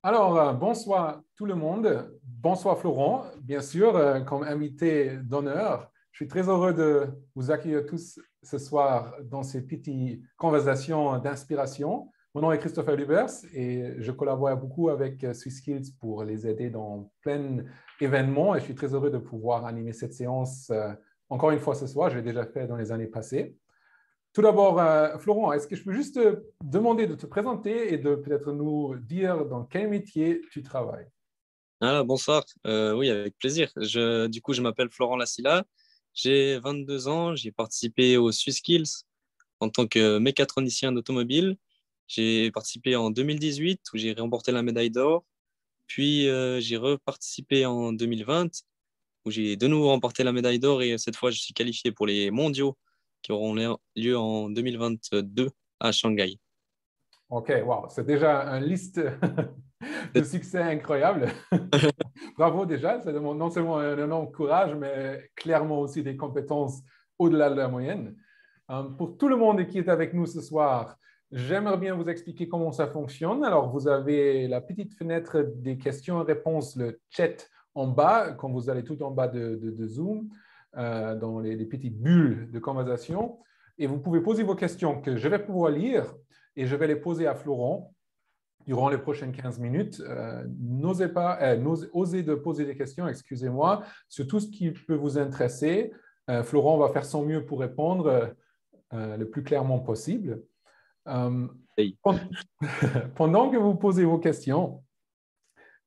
Alors, bonsoir tout le monde. Bonsoir Florent, bien sûr, comme invité d'honneur. Je suis très heureux de vous accueillir tous ce soir dans ces petites conversations d'inspiration. Mon nom est Christopher Lubers et je collabore beaucoup avec SwissSkills pour les aider dans plein événements et je suis très heureux de pouvoir animer cette séance encore une fois ce soir. Je l'ai déjà fait dans les années passées. Tout d'abord, Florent, est-ce que je peux juste te demander de te présenter et de peut-être nous dire dans quel métier tu travailles? Ah, bonsoir. Oui, avec plaisir. Du coup, je m'appelle Florent Lassila. J'ai 22 ans. J'ai participé au SwissSkills en tant que mécatronicien d'automobile. J'ai participé en 2018 où j'ai remporté la médaille d'or. Puis, j'ai reparticipé en 2020 où j'ai de nouveau remporté la médaille d'or et cette fois, je suis qualifié pour les mondiaux qui auront lieu en 2022 à Shanghai. OK, wow, c'est déjà une liste de succès incroyable. Bravo déjà, ça demande non seulement un énorme courage, mais clairement aussi des compétences au-delà de la moyenne. Pour tout le monde qui est avec nous ce soir, j'aimerais bien vous expliquer comment ça fonctionne. Alors, vous avez la petite fenêtre des questions-réponses, le chat en bas, quand vous allez tout en bas de Zoom, dans les petites bulles de conversation. Et vous pouvez poser vos questions que je vais pouvoir lire et je vais les poser à Florent durant les prochaines 15 minutes. Osez de poser des questions, excusez-moi, sur tout ce qui peut vous intéresser. Florent va faire son mieux pour répondre le plus clairement possible. Euh, Hey. Pendant que vous posez vos questions,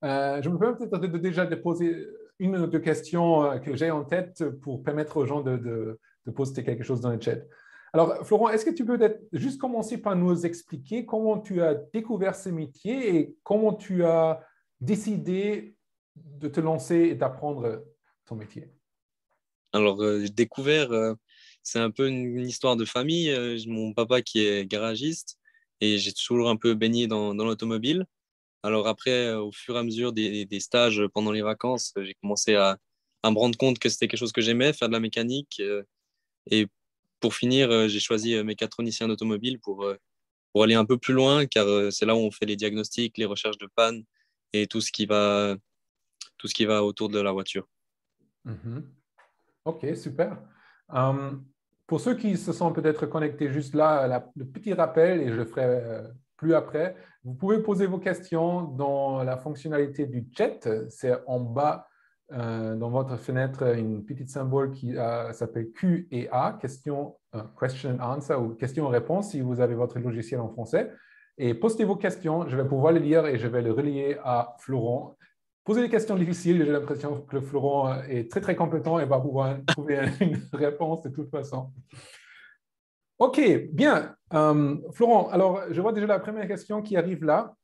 je me permets peut-être déjà de poser une ou deux questions que j'ai en tête pour permettre aux gens de poster quelque chose dans le chat. Alors, Florent, est-ce que tu peux peut-être juste commencer par nous expliquer comment tu as découvert ce métier et comment tu as décidé de te lancer et d'apprendre ton métier? Alors, j'ai découvert, c'est un peu une histoire de famille. J'ai mon papa qui est garagiste et j'ai toujours un peu baigné dans l'automobile. Alors après, au fur et à mesure des stages pendant les vacances, j'ai commencé à me rendre compte que c'était quelque chose que j'aimais, faire de la mécanique. Et pour finir, j'ai choisi mécatronicien d'automobile pour aller un peu plus loin, car c'est là où on fait les diagnostics, les recherches de panne et tout ce qui va autour de la voiture. Mhm. OK, super. Euh, pour ceux qui se sont peut-être connectés juste là, le petit rappel, et je le ferai plus après, vous pouvez poser vos questions dans la fonctionnalité du chat. C'est en bas dans votre fenêtre une petite symbole qui s'appelle Q et A, question and answer ou question-réponse si vous avez votre logiciel en français. Et postez vos questions, je vais pouvoir les lire et je vais les relier à Florent. Posez des questions difficiles, j'ai l'impression que Florent est très, très compétent et va pouvoir trouver une réponse de toute façon. OK, bien. Florent, alors je vois déjà la première question qui arrive là.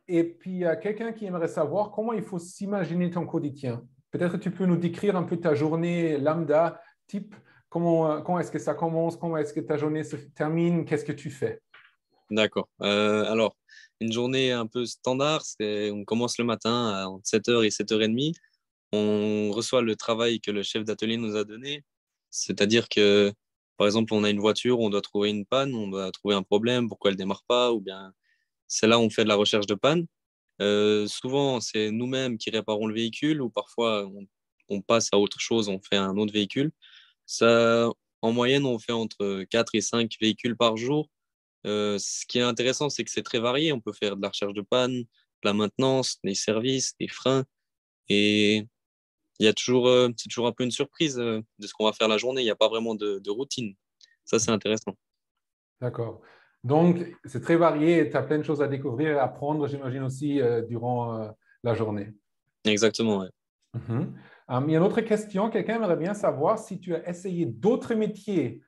Et puis, il y a quelqu'un qui aimerait savoir comment il faut s'imaginer ton quotidien. Peut-être tu peux nous décrire un peu ta journée lambda, type, comment est-ce que ça commence, comment est-ce que ta journée se termine, qu'est-ce que tu fais? D'accord. Alors, une journée un peu standard, on commence le matin à entre 7h et 7h30. On reçoit le travail que le chef d'atelier nous a donné. C'est-à-dire que, par exemple, on a une voiture, on doit trouver une panne, on doit trouver un problème, pourquoi elle démarre pas, ou bien c'est là où on fait de la recherche de panne. Souvent, c'est nous-mêmes qui réparons le véhicule, ou parfois on passe à autre chose, on fait un autre véhicule. Ça, en moyenne, on fait entre 4 et 5 véhicules par jour. Ce qui est intéressant, c'est que c'est très varié. On peut faire de la recherche de panne, de la maintenance, des services, des freins. Et c'est toujours un peu une surprise de ce qu'on va faire la journée. Il n'y a pas vraiment de routine. Ça, c'est intéressant. D'accord. Donc, c'est très varié et tu as plein de choses à découvrir et à apprendre, j'imagine aussi, durant la journée. Exactement, ouais. Mhm. Il y a une autre question. Quelqu'un aimerait bien savoir si tu as essayé d'autres métiers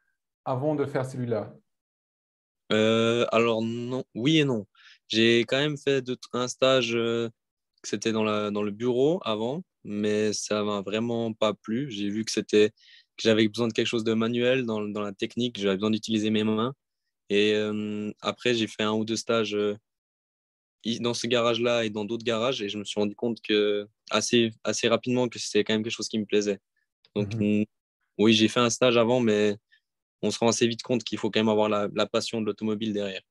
avant de faire celui-là. Alors, non, oui et non. J'ai quand même fait un stage que c'était dans le bureau avant, mais ça m'a vraiment pas plu. J'ai vu que j'avais besoin de quelque chose de manuel dans la technique. J'avais besoin d'utiliser mes mains. Et après, j'ai fait un ou deux stages dans ce garage-là et dans d'autres garages et je me suis rendu compte assez rapidement que c'était quand même quelque chose qui me plaisait. Donc, Mhm. Oui, j'ai fait un stage avant, mais on se rend assez vite compte qu'il faut quand même avoir la passion de l'automobile derrière.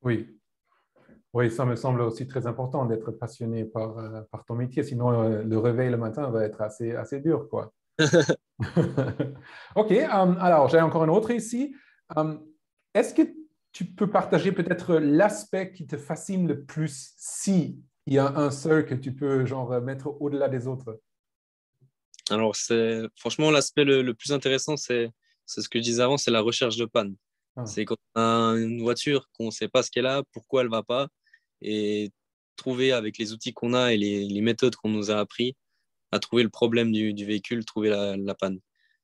Oui. Oui, ça me semble aussi très important d'être passionné par ton métier. Sinon, le réveil le matin va être assez dur, quoi. OK. Alors, j'ai encore une autre ici. Euh, Est-ce que tu peux partager peut-être l'aspect qui te fascine le plus si il y a un seul que tu peux genre mettre au-delà des autres? Alors, franchement, l'aspect le plus intéressant, c'est ce que je disais avant, c'est la recherche de panne. Ah, C'est quand on a une voiture qu'on ne sait pas ce qu'elle a, pourquoi elle ne va pas, et trouver avec les outils qu'on a et les méthodes qu'on nous a appris à trouver le problème du véhicule, trouver la panne.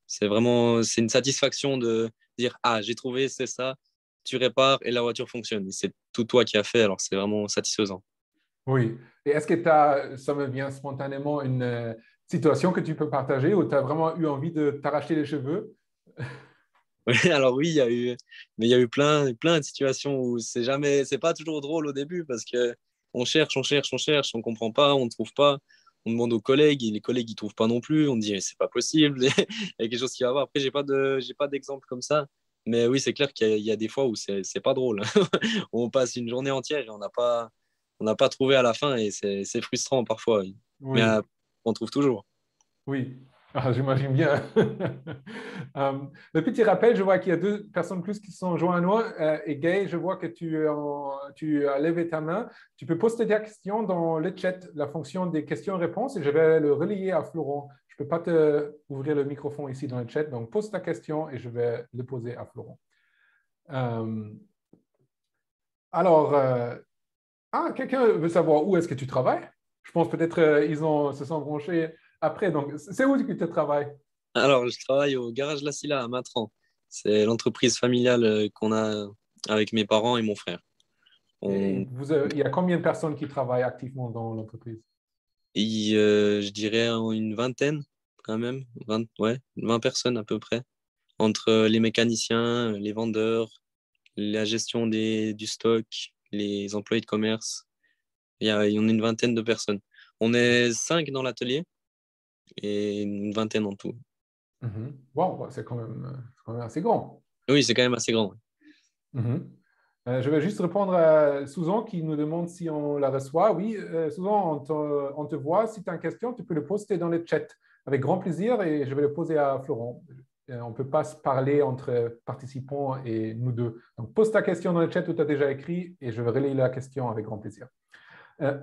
C'est une satisfaction de dire, ah, j'ai trouvé, c'est ça, tu répares et la voiture fonctionne. Et c'est tout toi qui as fait, alors c'est vraiment satisfaisant. oui. Et est-ce que tu as, ça me vient spontanément, une situation que tu peux partager où tu as vraiment eu envie de t'arracher les cheveux? Alors oui, mais il y a eu plein de situations où c'est pas toujours drôle au début parce que on comprend pas, on ne trouve pas, on demande aux collègues et les collègues ils trouvent pas non plus, on dit mais c'est pas possible, il y a quelque chose qui va pas. Après j'ai pas d'exemple comme ça, mais oui c'est clair qu'il y a des fois où c'est pas drôle. On passe une journée entière et on n'a pas trouvé à la fin et c'est frustrant parfois, mais Oui. on trouve toujours. Oui, ah, j'imagine bien. Le petit rappel, je vois qu'il y a deux personnes plus qui sont joints à nous. Et Gay, je vois que tu as levé ta main. Tu peux poster ta question dans le chat, la fonction des questions-réponses, et je vais le relayer à Florent. Je ne peux pas te ouvrir le microphone ici dans le chat, donc pose ta question et je vais le poser à Florent. Euh, alors, quelqu'un veut savoir où est-ce que tu travailles? Je pense peut-être se sont branchés après. Donc, c'est où que tu travailles? Alors, je travaille au garage La Silla à Matran. C'est l'entreprise familiale qu'on a avec mes parents et mon frère. Et On, il y a combien de personnes qui travaillent activement dans l'entreprise? je dirais une vingtaine quand même, 20, ouais, 20 personnes à peu près, entre les mécaniciens, les vendeurs, la gestion du stock, les employés de commerce. Il y en a une vingtaine de personnes. On est 5 dans l'atelier et une vingtaine en tout. Mhm. Wow, c'est quand même assez grand. Oui, c'est quand même assez grand. Mhm. Je vais juste répondre à Susan qui nous demande si on la reçoit. Oui, Susan, on te voit. Si tu as une question, tu peux le poster dans le chat avec grand plaisir et je vais le poser à Florent. On ne peut pas se parler entre participants et nous deux. Donc, pose ta question dans le chat où tu as déjà écrit et je vais relayer la question avec grand plaisir.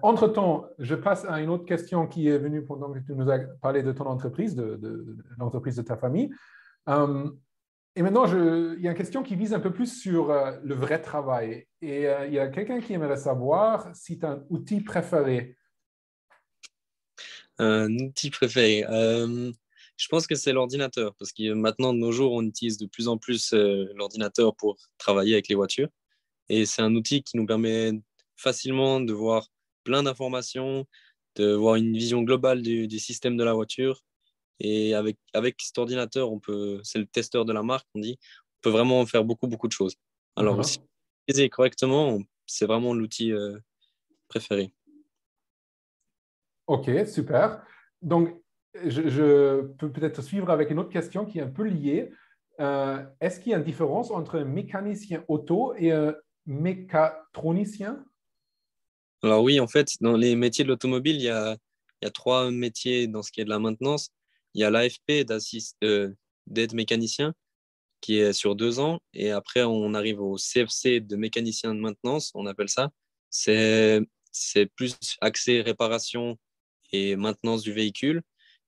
Entre-temps, je passe à une autre question qui est venue pendant que tu nous as parlé de ton entreprise, de l'entreprise de ta famille. Euh, et maintenant, il y a une question qui vise un peu plus sur le vrai travail. Et il y a quelqu'un qui aimerait savoir si tu as un outil préféré. Un outil préféré. Je pense que c'est l'ordinateur, parce que maintenant, de nos jours, on utilise de plus en plus l'ordinateur pour travailler avec les voitures. Et c'est un outil qui nous permet facilement de voir plein d'informations, de voir une vision globale du système de la voiture. Et avec cet ordinateur, c'est le testeur de la marque, on dit, on peut vraiment faire beaucoup de choses. Alors, si Uh-huh. utiliser correctement, c'est vraiment l'outil préféré. OK, super. Donc, je peux peut-être suivre avec une autre question qui est un peu liée. Est-ce qu'il y a une différence entre un mécanicien auto et un mécatronicien? Alors oui, en fait, dans les métiers de l'automobile, il y a trois métiers dans ce qui est de la maintenance. Il y a l'AFP d'aide mécanicien qui est sur 2 ans. Et après, on arrive au CFC de mécanicien de maintenance, on appelle ça. C'est, c'est plus axé réparation et maintenance du véhicule.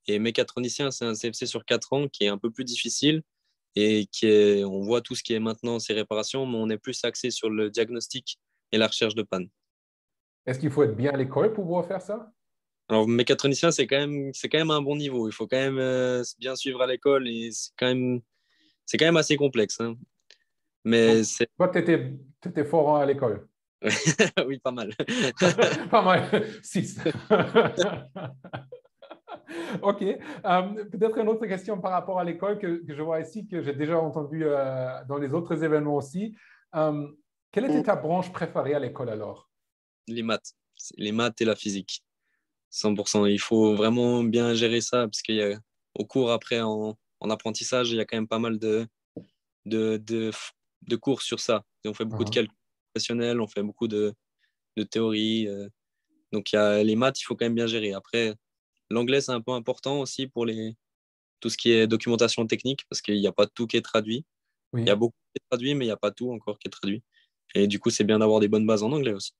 Et mécatronicien, c'est un CFC sur 4 ans qui est un peu plus difficile et on voit tout ce qui est maintenance et réparation, mais on est plus axé sur le diagnostic et la recherche de panne. Est-ce qu'il faut être bien à l'école pour pouvoir faire ça? Alors, mécatronicien, c'est quand même un bon niveau. Il faut quand même bien suivre à l'école et c'est quand même assez complexe, hein. Mais Donc, c'est, toi, tu étais fort à l'école. oui, pas mal. Pas mal, 6. OK. Peut-être une autre question par rapport à l'école que je vois ici, que j'ai déjà entendu dans les autres événements aussi. Euh, Quelle était ta branche préférée à l'école alors? Les maths. Les maths et la physique. 100%. Il faut vraiment bien gérer ça parce qu'il y a au cours après en apprentissage, il y a quand même pas mal de, de, de cours sur ça. Et on fait beaucoup de Mhm. calculs professionnels, on fait beaucoup de théories. Donc, il y a les maths, il faut quand même bien gérer. Après, l'anglais, c'est un peu important aussi pour tout ce qui est documentation technique, parce qu'il n'y a pas tout qui est traduit. Il y a Oui. beaucoup qui est traduit, mais il n'y a pas tout encore qui est traduit. Et du coup, c'est bien d'avoir des bonnes bases en anglais aussi.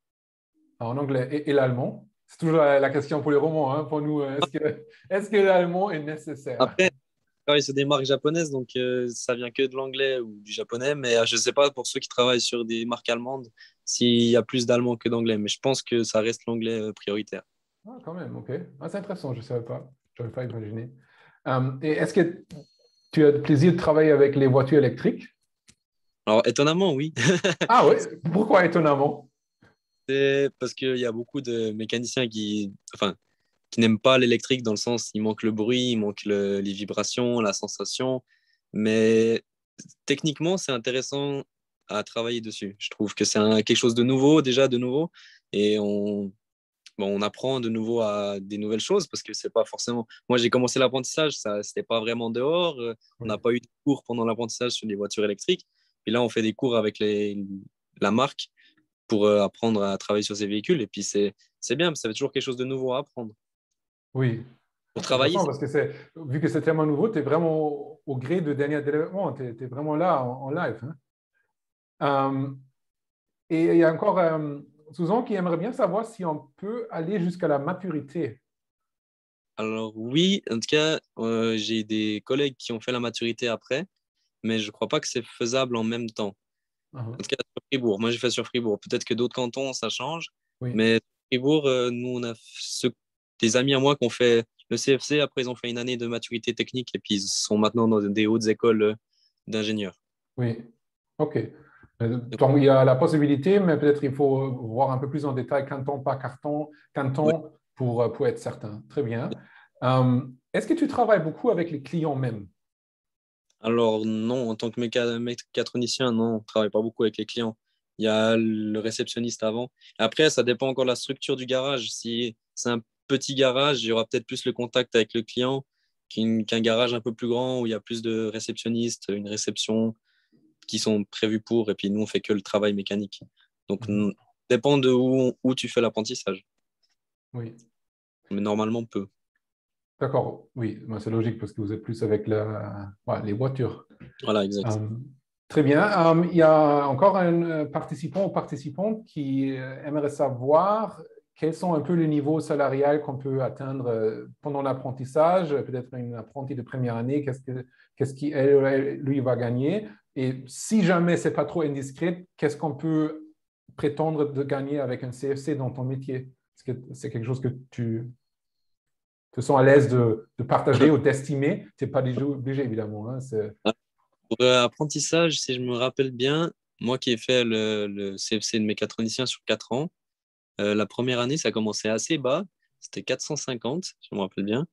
En anglais et l'allemand. C'est toujours la question pour les romans, hein, pour nous. Est-ce que l'allemand est nécessaire? Après, je travaille sur des marques japonaises, donc ça vient que de l'anglais ou du japonais, mais je ne sais pas pour ceux qui travaillent sur des marques allemandes s'il y a plus d'allemand que d'anglais, mais je pense que ça reste l'anglais prioritaire. Ah, quand même, OK. Ah, c'est intéressant, je ne savais pas. Je n'avais pas imaginé. Et est-ce que tu as le plaisir de travailler avec les voitures électriques? Alors, étonnamment, oui. Ah oui, pourquoi étonnamment? C'est parce qu'il y a beaucoup de mécaniciens enfin, qui n'aiment pas l'électrique dans le sens il manque le bruit, il manque les vibrations, la sensation. Mais techniquement, c'est intéressant à travailler dessus. Je trouve que c'est quelque chose de nouveau, déjà de nouveau. Et on apprend de nouveau à des nouvelles choses parce que c'est pas forcément. Moi, j'ai commencé l'apprentissage, ça, c'était pas vraiment dehors. On n'a Oui, pas eu de cours pendant l'apprentissage sur les voitures électriques. Et là, on fait des cours avec la marque pour apprendre à travailler sur ces véhicules. Et puis, c'est bien, ça fait toujours quelque chose de nouveau à apprendre. oui. Pour Ah, c'est travailler, intéressant parce que vu que c'est tellement nouveau, tu es vraiment au gré de dernier développement. Tu es vraiment là en live, hein. Euh, et il y a encore Susan qui aimerait bien savoir si on peut aller jusqu'à la maturité. alors oui, en tout cas, j'ai des collègues qui ont fait la maturité après, mais je crois pas que c'est faisable en même temps. En Mhm. tout cas, sur Fribourg. Moi, j'ai fait sur Fribourg. Peut-être que d'autres cantons, ça change. Oui, Mais Fribourg, nous, on a des amis à moi qui ont fait le CFC. Après, ils ont fait une année de maturité technique et puis ils sont maintenant dans des hautes écoles d'ingénieurs. oui. OK. Donc, il y a la possibilité, mais peut-être il faut voir un peu plus en détail canton par Ouais. canton pour être certain. Très bien. Est-ce que tu travailles beaucoup avec les clients même? Alors, non, en tant que mécatronicien, non, on ne travaille pas beaucoup avec les clients. Il y a le réceptionniste avant. Après, ça dépend encore de la structure du garage. Si c'est un petit garage, il y aura peut-être plus le contact avec le client qu'un garage un peu plus grand où il y a plus de réceptionnistes, une réception qui sont prévus pour, et puis nous, on fait que le travail mécanique. Donc, Mhm. dépend de où tu fais l'apprentissage. Oui. Mais normalement, peu. D'accord. Oui, ben, c'est logique parce que vous êtes plus avec ouais, les voitures. Voilà, exact. Euh, Très bien. Il y a encore un participant ou participante qui aimerait savoir quels sont un peu les niveaux salariales qu'on peut atteindre pendant l'apprentissage, peut-être une apprentie de première année, qu'est-ce qui lui va gagner. Et si jamais c'est pas trop indiscret, qu'est-ce qu'on peut prétendre de gagner avec un CFC dans ton métier? Est-ce que c'est quelque chose que tu te sens à l'aise de partager ou d'estimer? Tu n'es pas obligé, évidemment, hein, Pour apprentissage, si je me rappelle bien, moi qui ai fait le CFC de mécatronicien sur 4 ans, la première année, ça commençait assez bas. C'était 450, je me rappelle bien.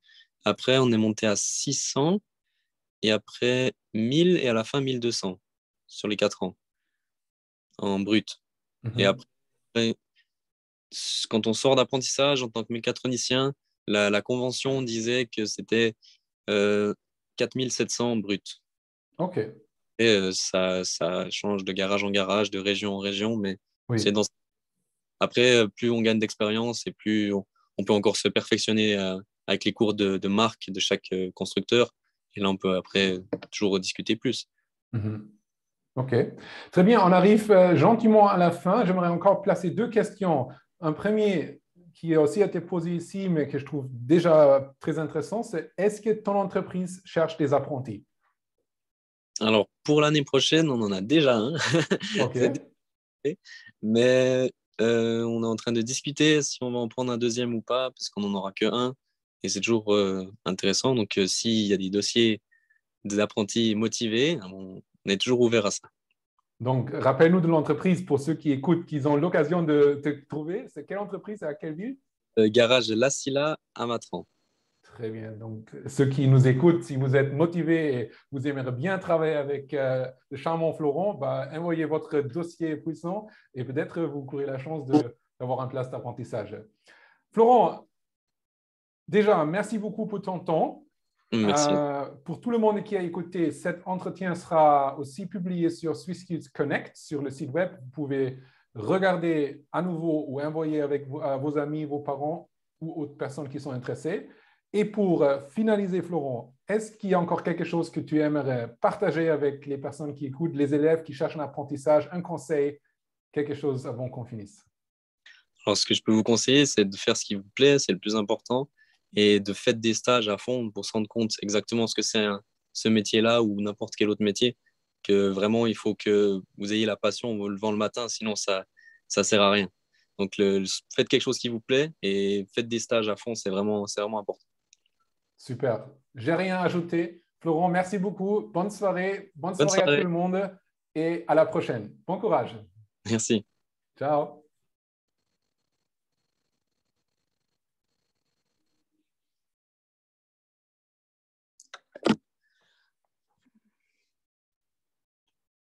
Après, on est monté à 600 et après 1000 et à la fin 1200 sur les 4 ans en brut. Et Mhm. après, quand on sort d'apprentissage en tant que mécatronicien, la convention disait que c'était 4700 brut. OK. Et ça change de garage en garage, de région en région, mais c'est Oui. dans... Après, plus on gagne d'expérience et plus on peut encore se perfectionner avec les cours de marque de chaque constructeur. Et là, on peut après toujours discuter plus. Mhm. OK. Très bien. On arrive gentiment à la fin. J'aimerais encore placer deux questions. Un premier qui a aussi été posé ici, mais que je trouve déjà très intéressant, c'est est-ce que ton entreprise cherche des apprentis? Alors, pour l'année prochaine, on en a déjà un. OK. C'est décidé. Mais on est en train de discuter si on va en prendre un deuxième ou pas, parce qu'on n'en aura que un. Et c'est toujours intéressant. Donc, s'il y a des dossiers des apprentis motivés, on est toujours ouvert à ça. Donc, rappelle-nous de l'entreprise pour ceux qui écoutent, qui ont l'occasion de te trouver. C'est quelle entreprise et à quelle ville? Garage La Silla à Matran. Très bien. Donc, ceux qui nous écoutent, si vous êtes motivés et vous aimeriez bien travailler avec le charmant Florent, bah, envoyez votre dossier puissant et peut-être vous courez la chance d'avoir un place d'apprentissage. Florent, déjà, merci beaucoup pour ton temps. Merci. Pour tout le monde qui a écouté, cet entretien sera aussi publié sur SwissSkills Connect, sur le site web. Vous pouvez regarder à nouveau ou envoyer avec à vos amis, vos parents ou autres personnes qui sont intéressées. Et pour finaliser, Florent, est-ce qu'il y a encore quelque chose que tu aimerais partager avec les personnes qui écoutent, les élèves qui cherchent un apprentissage, un conseil, quelque chose avant qu'on finisse? Alors, ce que je peux vous conseiller, c'est de faire ce qui vous plaît, c'est le plus important, et de faire des stages à fond pour se rendre compte exactement ce que c'est ce métier-là ou n'importe quel autre métier, que vraiment, il faut que vous ayez la passion en vous levant le matin, sinon ça sert à rien. Donc, faites quelque chose qui vous plaît et faites des stages à fond, c'est vraiment important. Super. J'ai rien à ajouter. Florent, merci beaucoup. Bonne Bonne soirée à tout soirée. le monde et à la prochaine. Bon courage. Merci. Ciao.